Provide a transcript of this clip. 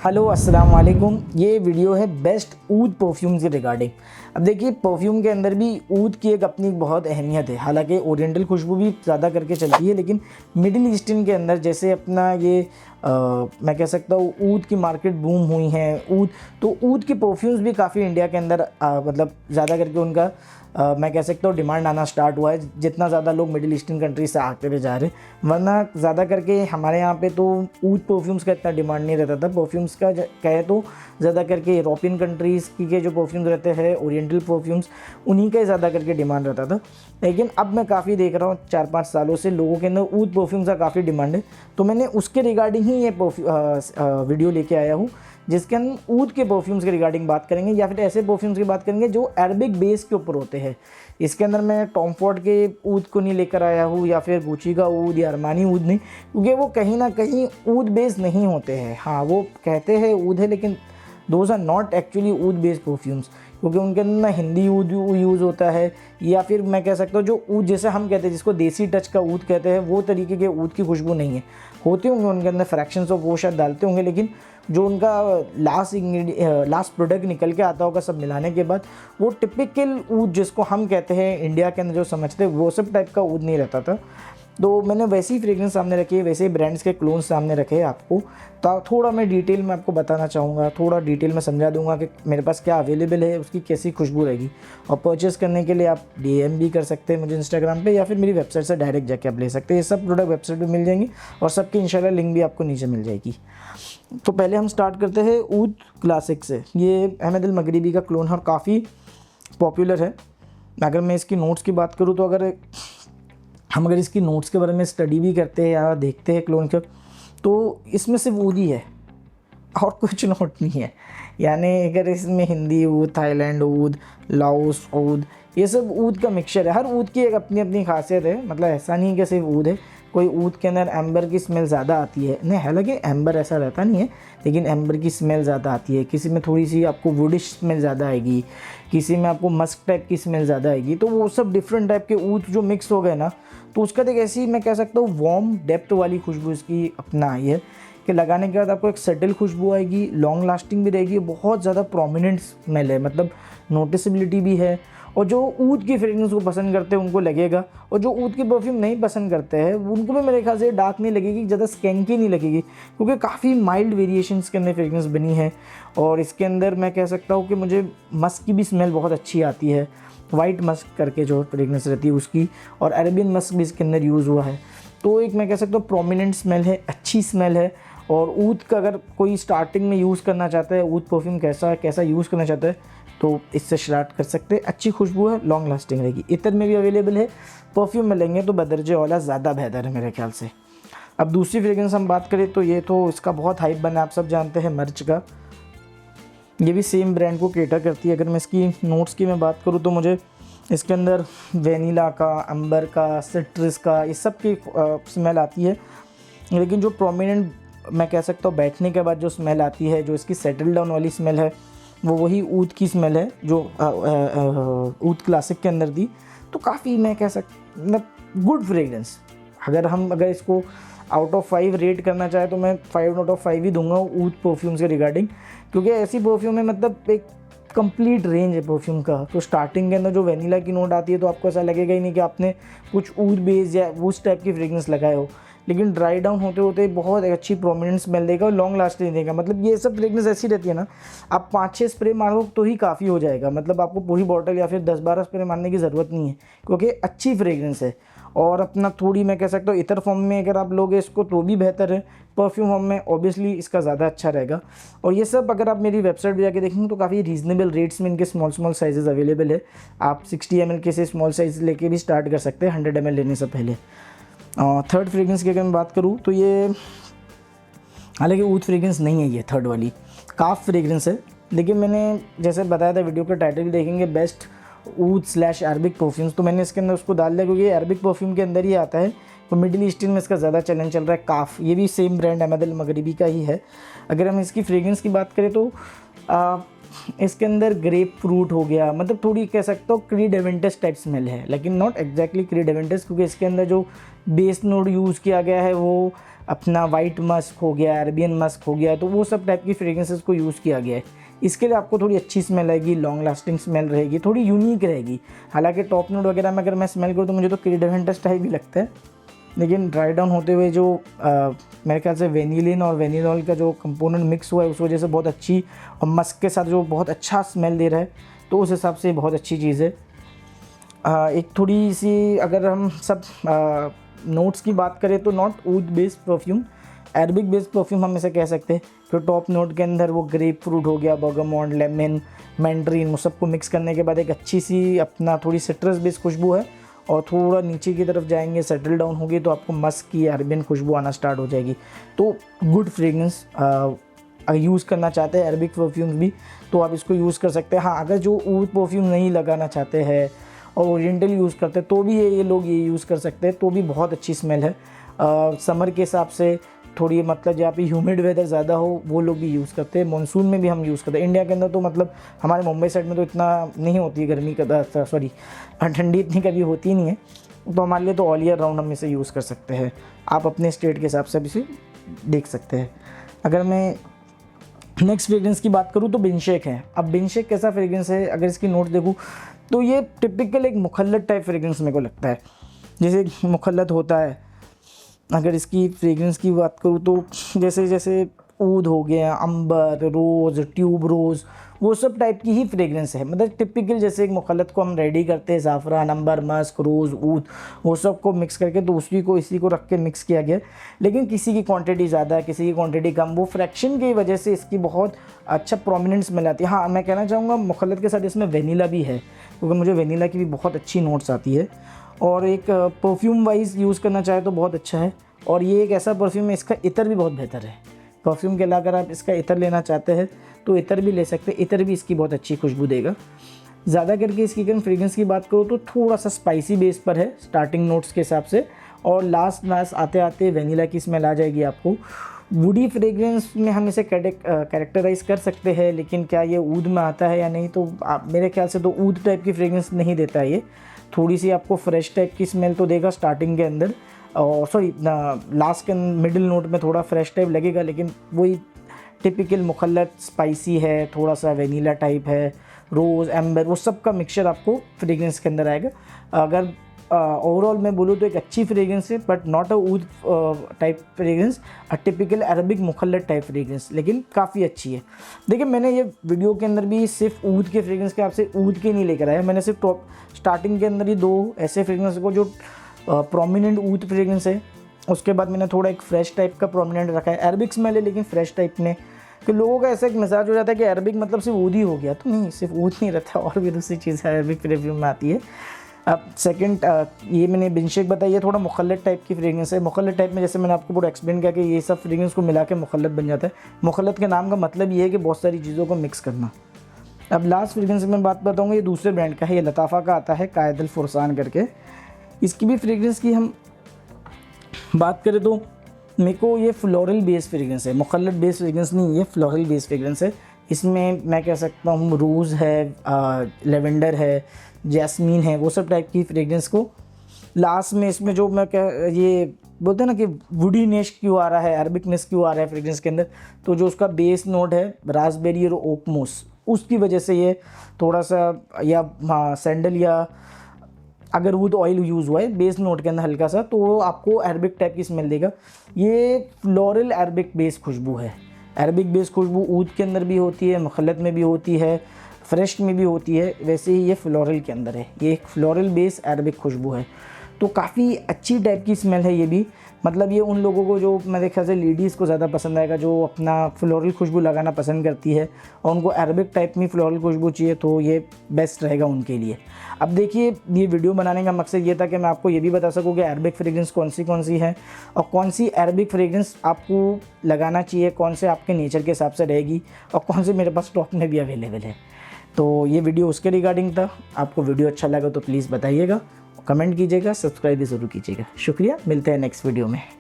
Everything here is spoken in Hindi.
हेलो अस्सलाम वालेकुम। ये वीडियो है बेस्ट ऊद परफ्यूम के रिगार्डिंग। अब देखिए, परफ्यूम के अंदर भी ऊद की एक अपनी बहुत अहमियत है। हालांकि ओरिएंटल खुशबू भी ज़्यादा करके चलती है, लेकिन मिडिल ईस्टर्न के अंदर जैसे अपना ये मैं कह सकता हूँ ऊद की मार्केट बूम हुई है। ऊद के परफ्यूम्स भी काफ़ी इंडिया के अंदर मतलब ज़्यादा करके उनका मैं कह सकता हूँ डिमांड आना स्टार्ट हुआ है, जितना ज़्यादा लोग मिडिल ईस्टर्न कंट्री से आते हुए जा रहे हैं। वरना ज़्यादा करके हमारे यहाँ पे तो ऊद परफ्यूम्स का इतना डिमांड नहीं रहता था। परफ्यूम्स का कहे तो ज़्यादा करके यूरोपियन कंट्रीज़ के जो परफ्यूम्स रहते हैं, ओरिएंटल परफ्यूम्स, उन्हीं का ही ज़्यादा करके डिमांड रहता था। लेकिन अब मैं काफ़ी देख रहा हूँ 4-5 सालों से लोगों के अंदर ऊद परफ्यूम्स का काफ़ी डिमांड है। तो मैंने उसके रिगार्डिंग ही ये वीडियो लेके आया हूँ, जिसके अंदर ऊद के परफ्यूम्स के रिगार्डिंग बात करेंगे, या फिर ऐसे परफ्यूम्स की बात करेंगे जो अरबिक बेस के ऊपर होते हैं। इसके अंदर मैं टॉम फॉर्ड के ऊद को नहीं लेकर आया हूँ, या फिर गुची का ऊद या अरमानी ऊद नहीं, क्योंकि वो कहीं ना कहीं ऊद बेस नहीं होते हैं। हाँ, वो कहते हैं ऊद है, लेकिन those are not actually oud based perfumes, क्योंकि उनके अंदर ना हिंदी ऊद यूज़ होता है, या फिर मैं कह सकता हूँ जो ऊद जैसे हम कहते हैं, जिसको देसी टच का ऊद कहते हैं, वो तरीके के ऊद की खुशबू नहीं है। होते होंगे उनके अंदर फ्रैक्शंस ऑफ वो शायद डालते होंगे, लेकिन जो उनका लास्ट प्रोडक्ट निकल के आता होगा सब मिलाने के बाद, वो टिपिकल ऊद जिसको हम कहते हैं इंडिया के अंदर जो समझते हैं, वो सब टाइप का ऊद नहीं रहता था। तो मैंने वैसे ही फ्रेग्रेंस सामने रखी है, वैसे ही ब्रांड्स के क्लोन सामने रखे हैं आपको। तो थोड़ा मैं डिटेल में आपको बताना चाहूँगा, थोड़ा डिटेल में समझा दूंगा कि मेरे पास क्या अवेलेबल है, उसकी कैसी खुशबू रहेगी। और परचेज़ करने के लिए आप DM भी कर सकते हैं मुझे इंस्टाग्राम पे, या फिर मेरी वेबसाइट से डायरेक्ट जाके आप ले सकते हैं। ये सब प्रोडक्ट वेबसाइट पर मिल जाएंगे, और सबकी इंशाल्लाह लिंक भी आपको नीचे मिल जाएगी। तो पहले हम स्टार्ट करते हैं ऊद क्लासिक से। ये अहमद अल मगरिबी का क्लोन है और काफ़ी पॉपुलर है। अगर मैं इसकी नोट्स की बात करूँ, तो अगर इसकी नोट्स के बारे में स्टडी भी करते हैं या देखते हैं क्लोन के, तो इसमें सिर्फ ऊद ही है और कुछ नोट नहीं है। यानी अगर इसमें हिंदी ऊद, थाईलैंड ऊद, लाओस ऊद, ये सब ऊद का मिक्सचर है। हर ऊद की एक अपनी अपनी खासियत है। मतलब ऐसा नहीं कि सिर्फ ऊद है। कोई ऊद के अंदर एम्बर की स्मेल ज़्यादा आती है, नहीं, हालांकि एम्बर ऐसा रहता नहीं है, लेकिन एम्बर की स्मेल ज़्यादा आती है। किसी में थोड़ी सी आपको वुडिश स्मेल ज़्यादा आएगी, किसी में आपको मस्क टाइप की स्मेल ज़्यादा आएगी। तो वो सब डिफरेंट टाइप के ऊद जो मिक्स हो गए ना, तो उसका एक ऐसी मैं कह सकता हूँ वार्म डेप्थ वाली खुशबू इसकी अपना आई है कि लगाने के बाद आपको एक सेटल खुशबू आएगी, लॉन्ग लास्टिंग भी रहेगी, बहुत ज़्यादा प्रोमिनेंट स्मेल है, मतलब नोटिसेबिलिटी भी है। और जो ऊद की फ्रेग्रेंस को पसंद करते हैं उनको लगेगा, और जो ऊद की परफ्यूम नहीं पसंद करते हैं उनको भी मेरे ख्याल से डार्क नहीं लगेगी, ज़्यादा स्कैंकी नहीं लगेगी, क्योंकि काफ़ी माइल्ड वेरिएशंस के अंदर फ्रेग्रेंस बनी है। और इसके अंदर मैं कह सकता हूँ कि मुझे मस्क की भी स्मेल बहुत अच्छी आती है, वाइट मस्क करके जो फ्रेग्रेंस रहती है उसकी, और अरेबियन मस्क भी इसके अंदर यूज़ हुआ है। तो एक मैं कह सकता हूँ प्रोमिनेंट स्मेल है, अच्छी स्मेल है। और ऊद का अगर कोई स्टार्टिंग में यूज़ करना चाहता है, ऊद परफ्यूम कैसा यूज़ करना चाहता है, तो इससे स्टार्ट कर सकते हैं। अच्छी खुशबू है, लॉन्ग लास्टिंग रहेगी। इतर में भी अवेलेबल है, परफ्यूम में लेंगे तो बदरजे वाला ज़्यादा बेहतर है मेरे ख्याल से। अब दूसरी फ्रेग्रेंस हम बात करें, तो ये तो इसका बहुत हाइप बना, आप सब जानते हैं, मर्च का। ये भी सेम ब्रांड को केटर करती है। अगर मैं इसकी नोट्स की मैं बात करूँ, तो मुझे इसके अंदर वेनिला का, अंबर का, सिट्रस का, इस सब की स्मेल आती है। लेकिन जो प्रोमिनेंट मैं कह सकता हूँ बैठने के बाद जो स्मेल आती है, जो इसकी सेटल डाउन वाली स्मेल है, वो वही ऊद की स्मेल है जो ऊद क्लासिक के अंदर थी। तो काफ़ी मैं कह सकता मतलब गुड फ्रेग्रेंस। अगर इसको आउट ऑफ 5 रेट करना चाहे, तो मैं 5 आउट ऑफ 5 ही दूंगा ऊद परफ्यूम्स के रिगार्डिंग, क्योंकि ऐसी परफ्यूम है, मतलब एक कंप्लीट रेंज है परफ्यूम का। तो स्टार्टिंग के अंदर जो वेनिला की नोट आती है, तो आपको ऐसा लगेगा ही नहीं कि आपने कुछ ऊद बेस या उस टाइप की फ्रेग्रेंस लगाए हो, लेकिन ड्राई डाउन होते होते बहुत एक अच्छी प्रोमिनेंट स्मेल देगा और लॉन्ग लास्टिंग देगा। मतलब ये सब फ्रेग्रेंस ऐसी रहती है ना, आप 5-6 स्प्रे मारो तो ही काफ़ी हो जाएगा। मतलब आपको पूरी बॉटल या फिर 10-12 स्प्रे मारने की ज़रूरत नहीं है, क्योंकि अच्छी फ्रेग्रेंस है। और अपना थोड़ी मैं कह सकता हूँ इतर फॉर्म में अगर आप लोगे इसको तो भी बेहतर है, परफ्यूम फॉर्म में ऑब्वियसली इसका ज़्यादा अच्छा रहेगा। और ये सब अगर आप मेरी वेबसाइट पर जाके देखेंगे, तो काफ़ी रीज़नेबल रेट्स में इनके स्मॉल साइजेस अवेलेबल है। आप 60 ml के से स्मॉल साइज़ लेके भी स्टार्ट कर सकते हैं 100 ml लेने से पहले। थर्ड फ्रेग्रेंस की अगर मैं बात करूँ, तो ये हालांकि ऊद फ्रेग्रेंस नहीं है, ये थर्ड वाली काफ फ्रेग्रेंस है। लेकिन मैंने जैसे बताया था, वीडियो का टाइटल देखेंगे बेस्ट ऊद / अरबिक परफ्यूम्स, तो मैंने इसके अंदर उसको डाल दिया, क्योंकि ये अरबिक परफ्यूम के अंदर ही आता है। तो मिडिल ईस्टर्न में इसका ज़्यादा चलन चल रहा है काफ। ये भी सेम ब्रांड अहमद अल मगरिबी का ही है। अगर हम इसकी फ्रेग्रेंस की बात करें, तो इसके अंदर ग्रेप फ्रूट हो गया, मतलब थोड़ी कह सकता हूँ क्रीड एवेंटस टाइप स्मेल है, लेकिन नॉट एग्जैक्टली क्रीड एवेंटस, क्योंकि इसके अंदर जो बेस नोड यूज़ किया गया है वो अपना वाइट मस्क हो गया, अरेबियन मस्क हो गया, तो वो सब टाइप की फ्रेग्रेंसेस को यूज़ किया गया है। इसके लिए आपको थोड़ी अच्छी स्मेल आएगी, लॉन्ग लास्टिंग स्मेल रहेगी, थोड़ी यूनिक रहेगी। हालांकि टॉप नोट वगैरह में अगर मैं स्मेल करूँ तो मुझे तो क्रीडेवेंटस टाइप ही लगता है, लेकिन ड्राई डाउन होते हुए जो मेरे ख्याल से वेनिलिन और वेनिलॉल का जो कंपोनेंट मिक्स हुआ है उस वजह से बहुत अच्छी, और मस्क के साथ जो बहुत अच्छा स्मेल दे रहा है, तो उस हिसाब से बहुत अच्छी चीज़ है। एक थोड़ी सी अगर हम सब नोट्स की बात करें तो not oud based perfume, Arabic based perfume हम इसे कह सकते हैं। तो टॉप नोट के अंदर वो ग्रेप फ्रूट हो गया, बर्गामोंड, लेमन, मैंड्रीन, वो सबको मिक्स करने के बाद एक अच्छी सी अपना थोड़ी सिट्रस बेस्ड खुशबू है। और थोड़ा नीचे की तरफ जाएंगे, सेटल डाउन होगी तो आपको मस्क की अरबियन खुशबू आना स्टार्ट हो जाएगी। तो गुड फ्रेगनेंस यूज़ करना चाहते हैं अरबिक परफ्यूम्स भी, तो आप इसको यूज़ कर सकते हैं। हाँ, अगर जो ऊद परफ्यूम नहीं लगाना चाहते हैं और ओरिएंटल यूज़ करते हैं तो भी ये लोग ये यूज़ कर सकते हैं, तो भी बहुत अच्छी स्मेल है। समर के हिसाब से थोड़ी, मतलब जहाँ पे ह्यूमिड वेदर ज़्यादा हो वो लोग भी यूज़ करते हैं। मानसून में भी हम यूज़ करते हैं। इंडिया के अंदर तो मतलब हमारे मुंबई साइड में तो इतना नहीं होती है गर्मी का, सॉरी ठंडी इतनी कभी होती नहीं है, तो हमारे लिए तो ऑल ईयर राउंड हम इसे यूज़ कर सकते हैं। आप अपने स्टेट के हिसाब से भी इसे देख सकते हैं। अगर मैं नेक्स्ट फ्रेग्रेंस की बात करूँ तो बिनशेक है। अब बिनशेक कैसा फ्रेग्रेंस है, अगर इसकी नोट देखूँ तो ये टिपिकल एक मुखल्लत टाइप फ्रेग्रेंस मेरे को लगता है, जैसे मुखल्लत होता है। अगर इसकी फ्रेग्रेंस की बात करूँ तो जैसे जैसे ऊद हो गया, अंबर, रोज़, ट्यूब रोज़, वो सब टाइप की ही फ्रेग्रेंस है। मतलब टिपिकल जैसे एक मुखल्लत को हम रेडी करते हैं, ज़ाफ़रान, अंबर, मस्क, रोज़, ऊद, वो सब को मिक्स करके, तो उसी को इसी को रख के मिक्स किया गया। लेकिन किसी की क्वांटिटी ज़्यादा, किसी की क्वांटिटी कम, वो फ्रैक्शन की वजह से इसकी बहुत अच्छा प्रोमिनेंट स्मेल आती है। हाँ, मैं कहना चाहूँगा मुखल्लत के साथ इसमें वेनीला भी है, क्योंकि मुझे वेनीला की भी बहुत अच्छी नोट्स आती है। और एक परफ्यूम वाइज यूज़ करना चाहे तो बहुत अच्छा है। और ये एक ऐसा परफ्यूम है, इसका इतर भी बहुत बेहतर है। परफ्यूम के अलावा अगर आप इसका इतर लेना चाहते हैं तो इतर भी ले सकते हैं, इतर भी इसकी बहुत अच्छी खुशबू देगा। ज़्यादा करके इसकी अगर फ्रेग्रेंस की बात करूँ तो थोड़ा सा स्पाइसी बेस पर है स्टार्टिंग नोट्स के हिसाब से, और लास्ट आते आते वेनीला की स्मेल आ जाएगी आपको। वुडी फ्रेग्रेंस में हम इसे कैरेक्टराइज कर सकते हैं, लेकिन क्या ये ऊद में आता है या नहीं, तो मेरे ख्याल से तो ऊद टाइप की फ्रेग्रेंस नहीं देता है ये। थोड़ी सी आपको फ्रेश टाइप की स्मेल तो देगा स्टार्टिंग के अंदर, और सॉरी लास्ट के मिडिल नोट में थोड़ा फ्रेश टाइप लगेगा, लेकिन वही टिपिकल मुखल्लत स्पाइसी है, थोड़ा सा वेनीला टाइप है, रोज़, एम्बर, वो सब का मिक्सचर आपको फ्रेग्रेंस के अंदर आएगा। अगर ओवरऑल मैं बोलूँ तो एक अच्छी फ्रेग्रेंस है, but not a oud type fragrance, a typical Arabic मुखल्लत टाइप फ्रेग्रेंस, लेकिन काफ़ी अच्छी है। देखिए, मैंने ये वीडियो के अंदर भी सिर्फ ऊद के फ्रेग्रेंस के आपसे ऊद के नहीं लेकर आया, मैंने सिर्फ टॉप स्टार्टिंग के अंदर ही 2 ऐसे फ्रेग्रेंस को जो प्रोमिनेंट ऊद फ्रेग्रेंस है, उसके बाद मैंने थोड़ा एक फ्रेश टाइप का प्रोमिनेंट रखा है। अरबिक स्मेल है लेकिन फ्रेश टाइप में, कि लोगों का ऐसा एक मिजाज हो जाता है कि अरबिक मतलब सिर्फ ऊद ही हो गया, तो नहीं, सिर्फ ऊद नहीं रहता, और भी दूसरी चीज़ है अरबिक परफ्यूम में आती है। अब सेकंड, ये मैंने बिनशेक बताई, ये थोड़ा मुखल्लत टाइप की फ्रेग्रेंस है। मुखल्लत टाइप में जैसे मैंने आपको पूरा एक्सप्लेन किया कि ये सब फ्रेग्रेंस को मिला के मुखल्लत बन जाता है। मुखल्लत के नाम का मतलब ये है कि बहुत सारी चीज़ों को मिक्स करना। अब लास्ट फ्रेग्रेंस में बात बताऊँगा, ये दूसरे ब्रांड का है, ये लताफ़ा का आता है, कायदल फुरसान करके। इसकी भी फ्रेग्रेंस की हम बात करें तो मेरे को ये फ्लोरल बेस्ड फ्रेग्रेंस है, मुखल्लत बेस्ड फ्रेग्रेंस नहीं, ये फ्लोरल बेस्ड फ्रेग्रेंस है। इसमें मैं कह सकता हूँ रोज़ है, लेवेंडर है, जैस्मीन है, वो सब टाइप की फ्रेग्रेंस को लास्ट में इसमें जो मैं ये बोलते हैं ना कि वुडीनेस क्यों आ रहा है, अरबिकनेस क्यों आ रहा है फ्रेग्रेंस के अंदर, तो जो उसका बेस नोट है रास्पबेरी और ओकमोस, उसकी वजह से ये थोड़ा सा, या हाँ सैंडल, या अगर वुड ऑयल यूज़ हुआ है बेस नोट के अंदर हल्का सा, तो वो आपको अरबिक टाइप की स्मेल देगा। ये फ्लोरल अरबिक बेस खुशबू है। अरबिक बेस खुशबू ऊद के अंदर भी होती है, मुखल्लत में भी होती है, फ्रेश में भी होती है, वैसे ही ये फ्लोरल के अंदर है। ये एक फ्लोरल बेस अरबिक खुशबू है, तो काफ़ी अच्छी टाइप की स्मेल है ये भी। मतलब ये उन लोगों को जो मेरे ख्याल से लेडीज़ को ज़्यादा पसंद आएगा, जो अपना फ्लोरल खुशबू लगाना पसंद करती है और उनको अरबिक टाइप में फ्लोरल खुशबू चाहिए, तो ये बेस्ट रहेगा उनके लिए। अब देखिए, ये वीडियो बनाने का मकसद ये था कि मैं आपको ये भी बता सकूँ कि अरबिक फ्रेग्रेंस कौन सी है और कौन सी अरबिक फ्रेग्रेंस आपको लगाना चाहिए, कौन से आपके नेचर के हिसाब से रहेगी और कौन से मेरे पास स्टॉक में भी अवेलेबल है। तो ये वीडियो उसके रिगार्डिंग था। आपको वीडियो अच्छा लगा तो प्लीज़ बताइएगा, कमेंट कीजिएगा, सब्सक्राइब भी ज़रूर कीजिएगा। शुक्रिया, मिलते हैं नेक्स्ट वीडियो में।